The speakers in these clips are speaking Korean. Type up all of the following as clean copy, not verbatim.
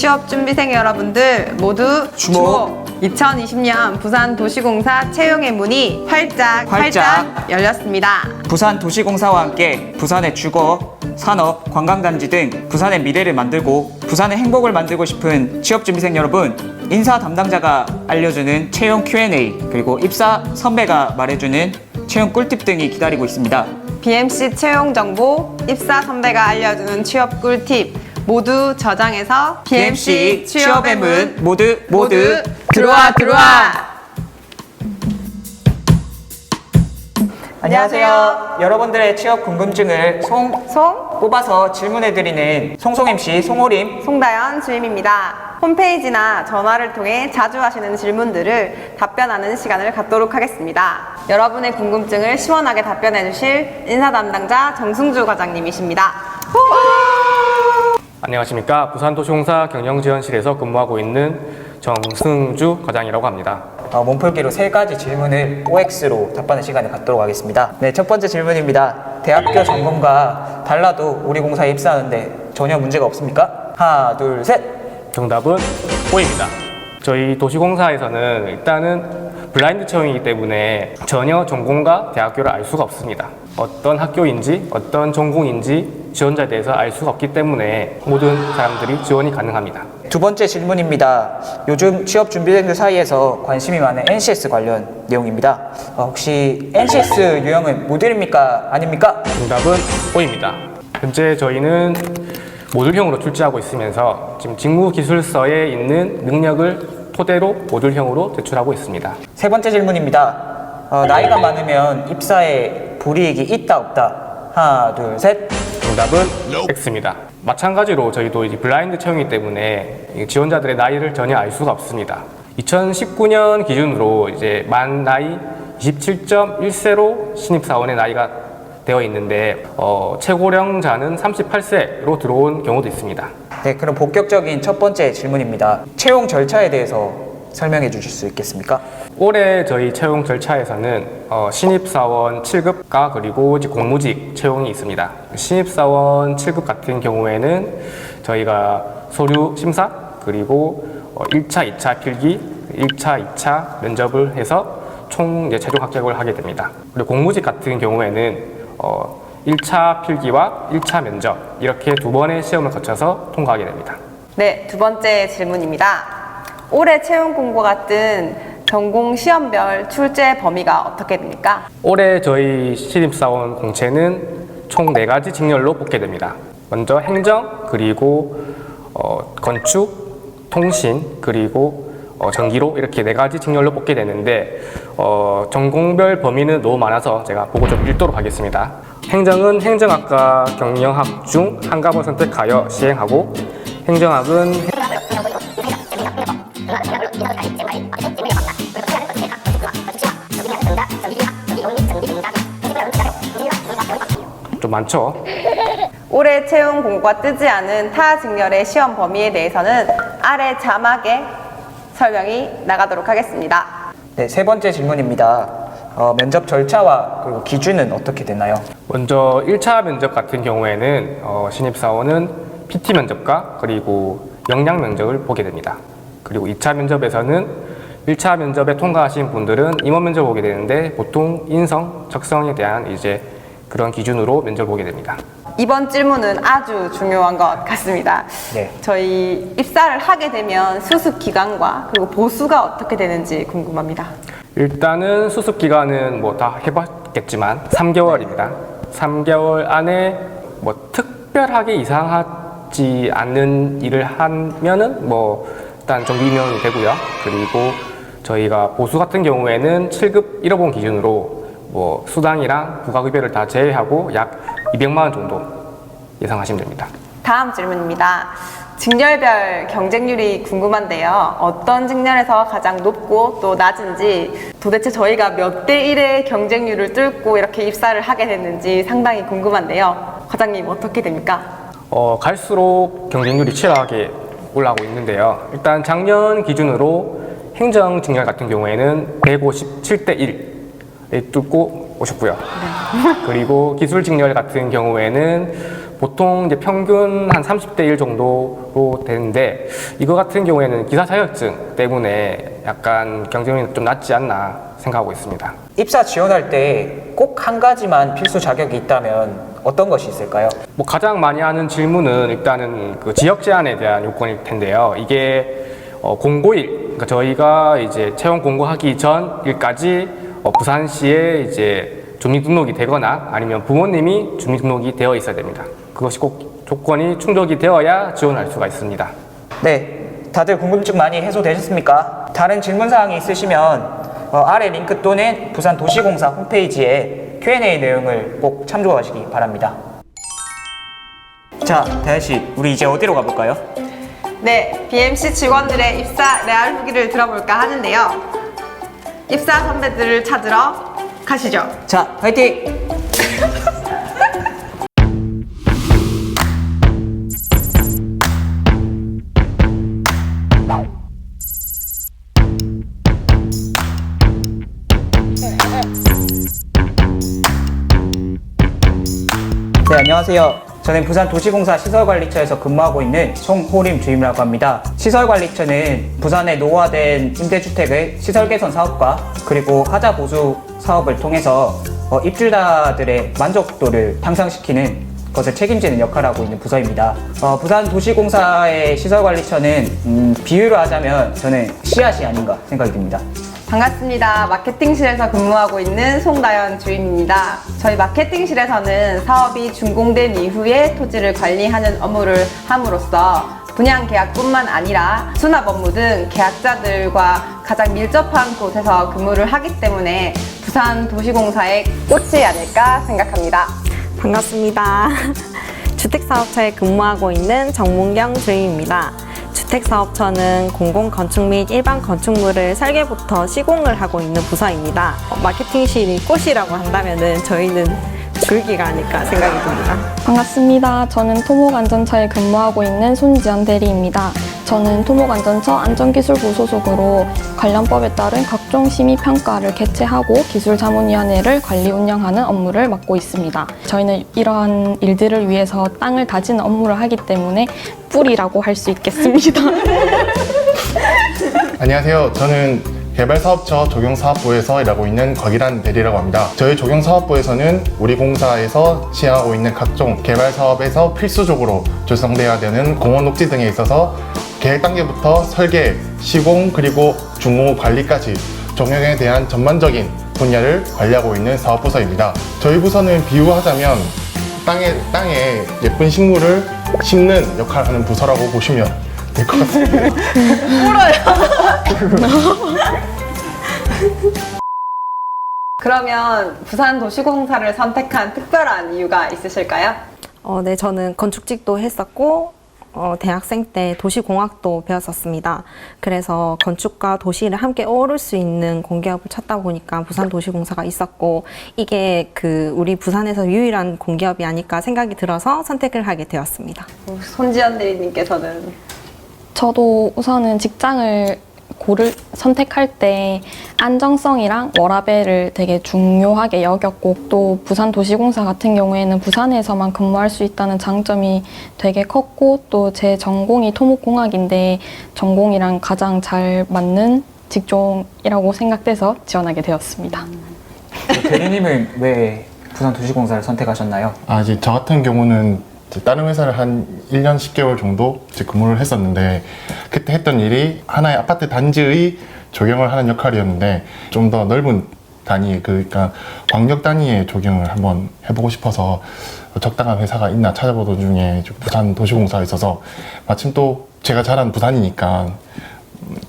취업준비생 여러분들 모두 주목! 2020년 부산도시공사 채용의 문이 활짝 열렸습니다. 부산도시공사와 함께 부산의 주거, 산업, 관광단지 등 부산의 미래를 만들고 부산의 행복을 만들고 싶은 취업준비생 여러분, 인사 담당자가 알려주는 채용 Q&A, 그리고 입사 선배가 말해주는 채용 꿀팁 등이 기다리고 있습니다. BMC 채용 정보, 입사 선배가 알려주는 취업 꿀팁 모두 저장해서 BMC 취업의 문 모두 들어와! 안녕하세요. 여러분들의 취업 궁금증을 뽑아서 질문해드리는 송송 MC 송호림, 송다연 주임입니다. 홈페이지나 전화를 통해 자주 하시는 질문들을 답변하는 시간을 갖도록 하겠습니다. 여러분의 궁금증을 시원하게 답변해 주실 인사 담당자 정승주 과장님이십니다. 안녕하십니까. 부산도시공사 경영지원실에서 근무하고 있는 정승주 과장이라고 합니다. 몸풀기로 3가지 질문을 OX로 답하는 시간을 갖도록 하겠습니다. 네, 첫 번째 질문입니다. 대학교 전공과 달라도 우리 공사에 입사하는데 전혀 문제가 없습니까? 하나, 둘, 셋! 정답은 O입니다. 저희 도시공사에서는 일단은 블라인드 채용이기 때문에 전혀 전공과 대학교를 알 수가 없습니다. 어떤 학교인지 어떤 전공인지 지원자에 대해서 알 수가 없기 때문에 모든 사람들이 지원이 가능합니다. 두 번째 질문입니다. 요즘 취업 준비생들 사이에서 관심이 많은 NCS 관련 내용입니다. 혹시 NCS 유형은 모듈입니까? 아닙니까? 정답은 O입니다. 현재 저희는 모듈형으로 출제하고 있으면서 지금 직무기술서에 있는 능력을 토대로 모듈형으로 제출하고 있습니다. 세 번째 질문입니다. 나이가 많으면 입사에 불이익이 있다 없다? 하나, 둘, 셋! 정답은 X입니다. 마찬가지로 저희도 이제 블라인드 채용이기 때문에 지원자들의 나이를 전혀 알 수가 없습니다. 2019년 기준으로 이제 만 나이 27.1세로 신입사원의 나이가 되어 있는데 최고령자는 38세로 들어온 경우도 있습니다. 네, 그럼 본격적인 첫 번째 질문입니다. 채용 절차에 대해서 설명해 주실 수 있겠습니까? 올해 저희 채용 절차에서는 신입사원 7급과 그리고 이제 공무직 채용이 있습니다. 신입사원 7급 같은 경우에는 저희가 서류 심사 그리고 1차, 2차 필기, 1차, 2차 면접을 해서 총 이제 최종 합격을 하게 됩니다. 그리고 공무직 같은 경우에는 1차 필기와 1차 면접 이렇게 2번의 시험을 거쳐서 통과하게 됩니다. 네, 두 번째 질문입니다. 올해 채용 공고가 뜬 전공 시험별 출제 범위가 어떻게 됩니까? 올해 저희 신입사원 공채는 총 4가지 직렬로 뽑게 됩니다. 먼저 행정, 그리고 건축, 통신, 그리고 전기로 이렇게 4가지 직렬로 뽑게 되는데 전공별 범위는 너무 많아서 제가 보고 좀 읽도록 하겠습니다. 행정은 행정학과 경영학 중 한 과목을 선택하여 시행하고, 행정학은 좀 많죠. 올해 채용 공고가 뜨지 않은 타 직렬의 시험 범위에 대해서는 아래 자막에 설명이 나가도록 하겠습니다. 네, 세 번째 질문입니다. 면접 절차와 그리고 기준은 어떻게 되나요? 먼저 1차 면접 같은 경우에는 신입사원은 PT 면접과 그리고 역량 면접을 보게 됩니다. 그리고 2차 면접에서는 1차 면접에 통과하신 분들은 임원 면접을 보게 되는데 보통 인성, 적성에 대한 이제 그런 기준으로 면접을 보게 됩니다. 이번 질문은 아주 중요한 것 같습니다. 네. 저희 입사를 하게 되면 수습 기간과 그리고 보수가 어떻게 되는지 궁금합니다. 일단은 수습 기간은 뭐 다 해봤겠지만 3개월입니다. 3개월 안에 뭐 특별하게 이상하지 않는 일을 하면은 뭐 일단 정규 임용이 되고요. 그리고 저희가 보수 같은 경우에는 7급 1호봉 기준으로 뭐 수당이랑 부가급여를 다 제외하고 약 200만 원 정도 예상하시면 됩니다. 다음 질문입니다. 직렬별 경쟁률이 궁금한데요. 어떤 직렬에서 가장 높고 또 낮은지, 도대체 저희가 몇 대 1의 경쟁률을 뚫고 이렇게 입사를 하게 됐는지 상당히 궁금한데요. 과장님 어떻게 됩니까? 갈수록 경쟁률이 치열하게 올라가고 있는데요. 일단 작년 기준으로 행정 직렬 같은 경우에는 157대 1을 뚫고 오셨고요. 그리고 기술 직렬 같은 경우에는 보통 이제 평균 한 30대 1 정도로 되는데 이거 같은 경우에는 기사 자격증 때문에 약간 경쟁률이 좀 낮지 않나 생각하고 있습니다. 입사 지원할 때 꼭 한 가지만 필수 자격이 있다면 어떤 것이 있을까요? 뭐 가장 많이 하는 질문은 일단은 그 지역 제한에 대한 요건일 텐데요. 이게 공고일, 그러니까 저희가 이제 채용 공고하기 전일까지 부산시에 이제 주민등록이 되거나 아니면 부모님이 주민등록이 되어 있어야 됩니다. 그것이 꼭 조건이 충족이 되어야 지원할 수가 있습니다. 네, 다들 궁금증 많이 해소되셨습니까? 다른 질문 사항이 있으시면 아래 링크 또는 부산도시공사 홈페이지에 Q&A 내용을 꼭 참조하시기 바랍니다. 자, 다현 씨, 우리 이제 어디로 가볼까요? 네, BMC 직원들의 입사 레알 후기를 들어볼까 하는데요. 입사 선배들을 찾으러 가시죠. 자, 화이팅! 네, 안녕하세요. 저는 부산도시공사 시설관리처에서 근무하고 있는 송호림 주임이라고 합니다. 시설관리처는 부산의 노후화된 임대주택의 시설 개선 사업과 그리고 하자 보수 사업을 통해서 입주자들의 만족도를 향상시키는 것을 책임지는 역할을 하고 있는 부서입니다. 부산도시공사의 시설관리처는 비유를 하자면 저는 씨앗이 아닌가 생각이 듭니다. 반갑습니다. 마케팅실에서 근무하고 있는 송다연 주임입니다. 저희 마케팅실에서는 사업이 준공된 이후에 토지를 관리하는 업무를 함으로써 분양 계약뿐만 아니라 수납 업무 등 계약자들과 가장 밀접한 곳에서 근무를 하기 때문에 부산도시공사의 꽃이 아닐까 생각합니다. 반갑습니다. 주택사업처에 근무하고 있는 정문경 주임입니다. 주택사업처는 공공건축 및 일반 건축물을 설계부터 시공을 하고 있는 부서입니다. 마케팅실이 꽃이라고 한다면 저희는 줄기가 아닐까 생각이 듭니다. 반갑습니다. 저는 토목안전처에 근무하고 있는 손지연 대리입니다. 저는 토목안전처 안전기술부 소속으로 관련법에 따른 각종 심의평가를 개최하고 기술자문위원회를 관리 운영하는 업무를 맡고 있습니다. 저희는 이러한 일들을 위해서 땅을 다지는 업무를 하기 때문에 뿔이라고 할 수 있겠습니다. 안녕하세요. 저는 개발사업처 조경사업부에서 일하고 있는 곽일환 대리라고 합니다. 저희 조경사업부에서는 우리 공사에서 시행하고 있는 각종 개발사업에서 필수적으로 조성돼야 되는 공원 녹지 등에 있어서 계획 단계부터 설계, 시공, 그리고 중공업 관리까지 조경에 대한 전반적인 분야를 관리하고 있는 사업부서입니다. 저희 부서는 비유하자면 땅에 예쁜 식물을 심는 역할을 하는 부서라고 보시면 될 것 같습니다. 그러면 부산도시공사를 선택한 특별한 이유가 있으실까요? 네, 저는 건축직도 했었고 대학생 때 도시공학도 배웠었습니다. 그래서 건축과 도시를 함께 어우를 수 있는 공기업을 찾다 보니까 부산도시공사가 있었고 이게 우리 부산에서 유일한 공기업이 아닐까 생각이 들어서 선택을 하게 되었습니다. 손지연 대리님께서는 저도 우선은 직장을 선택할 때 안정성이랑 워라밸을 되게 중요하게 여겼고 또 부산도시공사 같은 경우에는 부산에서만 근무할 수 있다는 장점이 되게 컸고 또 제 전공이 토목공학인데 전공이랑 가장 잘 맞는 직종이라고 생각돼서 지원하게 되었습니다. 대리님은 왜 부산도시공사를 선택하셨나요? 이제 저 같은 경우는 다른 회사를 한 1년 10개월 정도 근무를 했었는데 그때 했던 일이 하나의 아파트 단지의 조경을 하는 역할이었는데 좀 더 넓은 단위, 그러니까 광역 단위의 조경을 한번 해보고 싶어서 적당한 회사가 있나 찾아보던 중에 부산도시공사가 있어서 마침 또 제가 자란 부산이니까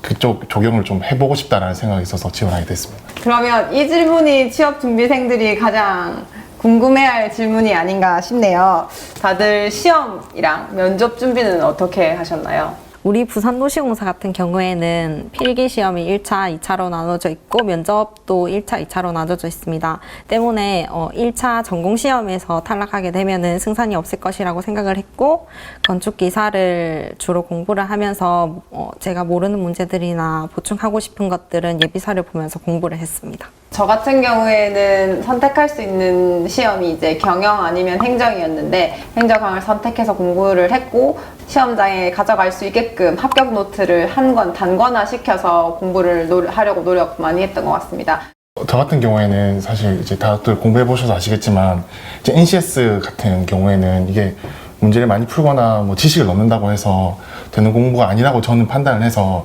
그쪽 조경을 좀 해보고 싶다라는 생각이 있어서 지원하게 됐습니다. 그러면 이 질문이 취업 준비생들이 가장 궁금해할 질문이 아닌가 싶네요. 다들 시험이랑 면접 준비는 어떻게 하셨나요? 우리 부산도시공사 같은 경우에는 필기시험이 1차, 2차로 나눠져 있고 면접도 1차, 2차로 나눠져 있습니다. 때문에 1차 전공시험에서 탈락하게 되면은 승산이 없을 것이라고 생각을 했고 건축기사를 주로 공부를 하면서 제가 모르는 문제들이나 보충하고 싶은 것들은 예비사를 보면서 공부를 했습니다. 저 같은 경우에는 선택할 수 있는 시험이 이제 경영 아니면 행정이었는데 행정학을 선택해서 공부를 했고 시험장에 가져갈 수 있게끔 합격 노트를 한 권 단권화 시켜서 공부를 하려고 노력 많이 했던 것 같습니다. 저 같은 경우에는 사실 이제 다들 공부해 보셔서 아시겠지만 이제 NCS 같은 경우에는 이게 문제를 많이 풀거나 뭐 지식을 넣는다고 해서 되는 공부가 아니라고 저는 판단을 해서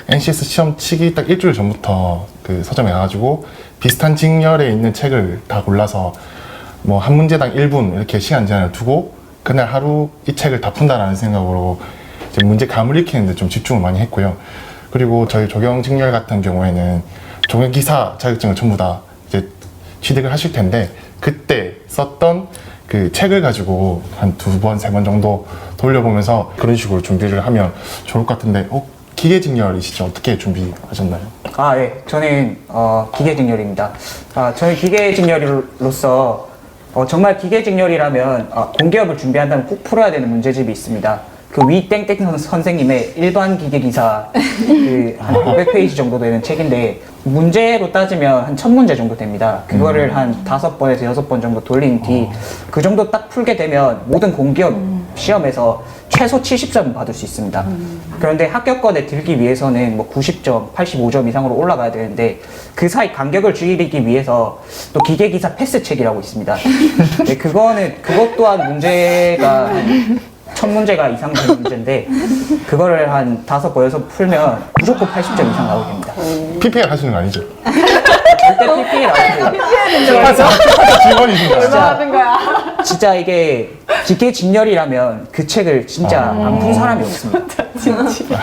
NCS 시험 치기 딱 일주일 전부터 그 서점에 가가지고 비슷한 직렬에 있는 책을 다 골라서 뭐 한 문제당 1분 이렇게 시간 제한을 두고 그날 하루 이 책을 다 푼다라는 생각으로 이제 문제 감을 익히는데 좀 집중을 많이 했고요. 그리고 저희 조경 직렬 같은 경우에는 조경 기사 자격증을 전부 다 이제 취득을 하실 텐데 그때 썼던 그 책을 가지고 한 2번, 3번 정도 돌려보면서 그런 식으로 준비를 하면 좋을 것 같은데 기계직렬이시죠? 어떻게 준비하셨나요? 예. 저는 기계직렬입니다. 저는 기계직렬로서 정말 기계직렬이라면 공기업을 준비한다면 꼭 풀어야 되는 문제집이 있습니다. 그 위땡땡 선생님의 일반 기계기사 한 500페이지 정도 되는 책인데 문제로 따지면 한 1000문제 정도 됩니다. 그거를 한 5번에서 6번 정도 돌린 뒤 그 정도 딱 풀게 되면 모든 공기업 시험에서 최소 70점 받을 수 있습니다. 그런데 합격권에 들기 위해서는 뭐 90점, 85점 이상으로 올라가야 되는데 그 사이 간격을 줄이기 위해서 또 기계기사 패스책이라고 있습니다. 네, 그것 또한 문제가 한 1000문제가 이상 되는 문제인데 그거를 한 5번, 6번 풀면 무조건 80점 이상 나오게 됩니다. PPL 하시는 거 아니죠? 절대 PPL 안 해요. 직원이신가요? 진짜 이게 기계직렬이라면 그 책을 진짜 안 푼 사람이 없습니다.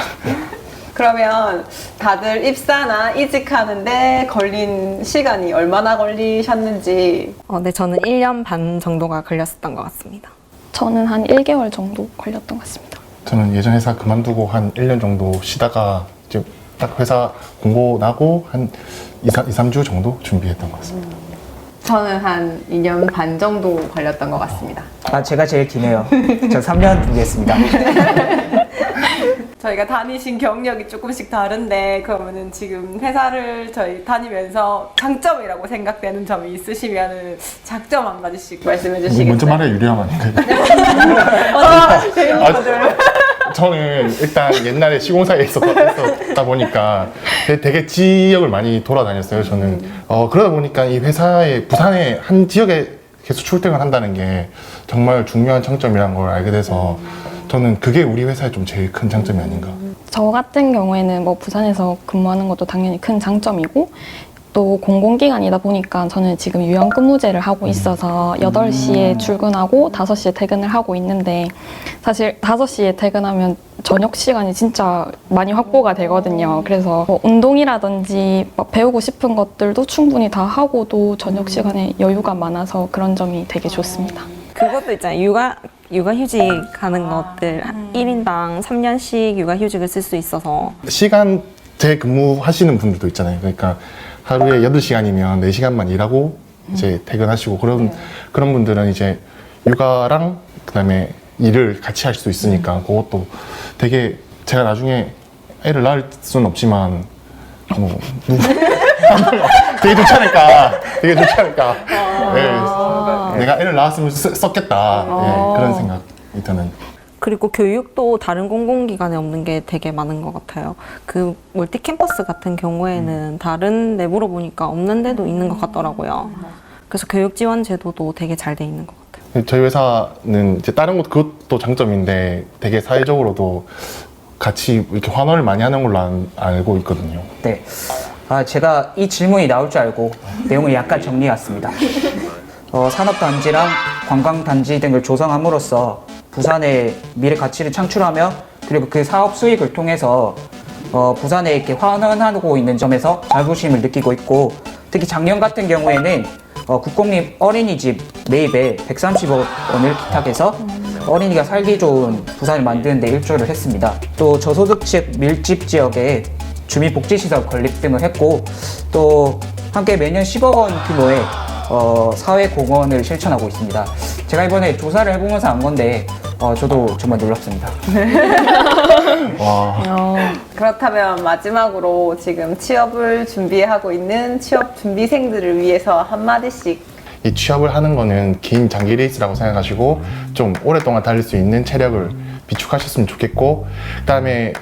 그러면 다들 입사나 이직하는데 걸린 시간이 얼마나 걸리셨는지. 네, 저는 1년 반 정도가 걸렸었던 것 같습니다. 저는 한 1개월 정도 걸렸던 것 같습니다. 저는 예전 회사 그만두고 한 1년 정도 쉬다가 이제 딱 회사 공고 나고 한 2, 3주 정도 준비했던 것 같습니다. 저는 한 2년 반 정도 걸렸던 것 같습니다. 제가 제일 기네요. 저 3년 준비했습니다. 저희가 다니신 경력이 조금씩 다른데 그러면은 지금 회사를 저희 다니면서 장점이라고 생각되는 점이 있으시면 장점 한 가지씩 말씀해 주시겠어요? 먼저 말해 유리함 아닌가요? 사실 재밌는 거들. 저는 일단 옛날에 시공사에 있었다 보니까 되게 지역을 많이 돌아다녔어요. 저는 그러다 보니까 이 회사에 부산의 한 지역에 계속 출퇴근을 한다는 게 정말 중요한 장점이라는 걸 알게 돼서 저는 그게 우리 회사의 좀 제일 큰 장점이 아닌가. 저 같은 경우에는 뭐 부산에서 근무하는 것도 당연히 큰 장점이고 또 공공기관이다 보니까 저는 지금 유연근무제를 하고 있어서 8시에 출근하고 5시에 퇴근을 하고 있는데 사실 5시에 퇴근하면 저녁 시간이 진짜 많이 확보가 되거든요. 그래서 뭐 운동이라든지 막 배우고 싶은 것들도 충분히 다 하고도 저녁 시간에 여유가 많아서 그런 점이 되게 좋습니다. 그것도 있잖아요. 육아휴직 하는 것들 1인당 3년씩 육아휴직을 쓸 수 있어서 시간제 근무하시는 분들도 있잖아요. 그러니까 하루에 8시간이면 4시간만 일하고 이제 퇴근하시고 그런 분들은 이제 육아랑 그다음에 일을 같이 할 수 있으니까 그것도 되게 제가 나중에 애를 낳을 수는 없지만 뭐 되게 좋지 않을까. 네. 내가 애를 낳았으면 썼겠다. 네, 그런 생각이 드는. 그리고 교육도 다른 공공기관에 없는 게 되게 많은 것 같아요. 그 멀티 캠퍼스 같은 경우에는 다른 데 물어보니까 없는 데도 있는 것 같더라고요. 그래서 교육 지원 제도도 되게 잘 돼 있는 것 같아요. 저희 회사는 이제 다른 곳 그것도 장점인데 되게 사회적으로도 같이 이렇게 환호를 많이 하는 걸로 알고 있거든요. 네. 제가 이 질문이 나올 줄 알고 내용을 약간 정리해왔습니다. 산업단지랑 관광단지 등을 조성함으로써 부산의 미래 가치를 창출하며 그리고 그 사업 수익을 통해서 부산에 이렇게 환원하고 있는 점에서 자부심을 느끼고 있고 특히 작년 같은 경우에는 국공립 어린이집 매입에 130억 원을 기탁해서 어린이가 살기 좋은 부산을 만드는 데 일조를 했습니다. 또 저소득층 밀집 지역에 주민복지시설 건립 등을 했고 또 함께 매년 10억 원 규모의 사회공헌을 실천하고 있습니다. 제가 이번에 조사를 해보면서 안 건데 저도 정말 놀랍습니다. 와, 그렇다면 마지막으로 지금 취업을 준비하고 있는 취업 준비생들을 위해서 한마디씩. 이 취업을 하는 거는 긴 장기 레이스라고 생각하시고 좀 오랫동안 달릴 수 있는 체력을 비축하셨으면 좋겠고, 그다음에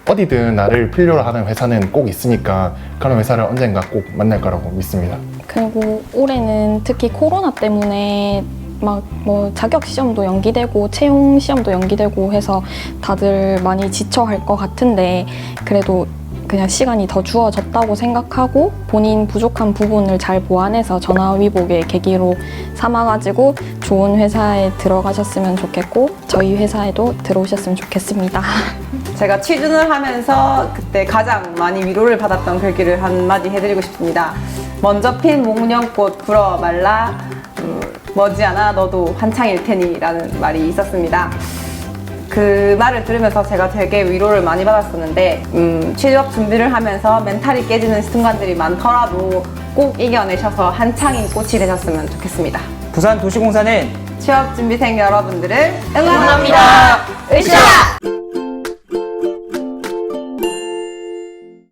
어디든 나를 필요로 하는 회사는 꼭 있으니까 그런 회사를 언젠가 꼭 만날 거라고 믿습니다. 그리고 올해는 특히 코로나 때문에 막 뭐 자격 시험도 연기되고 채용 시험도 연기되고 해서 다들 많이 지쳐할 것 같은데, 그래도 그냥 시간이 더 주어졌다고 생각하고 본인 부족한 부분을 잘 보완해서 전화위복의 계기로 삼아가지고 좋은 회사에 들어가셨으면 좋겠고 저희 회사에도 들어오셨으면 좋겠습니다. 제가 취준을 하면서 그때 가장 많이 위로를 받았던 글귀를 한마디 해드리고 싶습니다. 먼저 핀 목련꽃 불어 말라, 머지않아 너도 한창일 테니 라는 말이 있었습니다. 그 말을 들으면서 제가 되게 위로를 많이 받았었는데, 취업 준비를 하면서 멘탈이 깨지는 순간들이 많더라도 꼭 이겨내셔서 한창인 꽃이 되셨으면 좋겠습니다. 부산도시공사는 취업 준비생 여러분들을 응원합니다. 으쌰!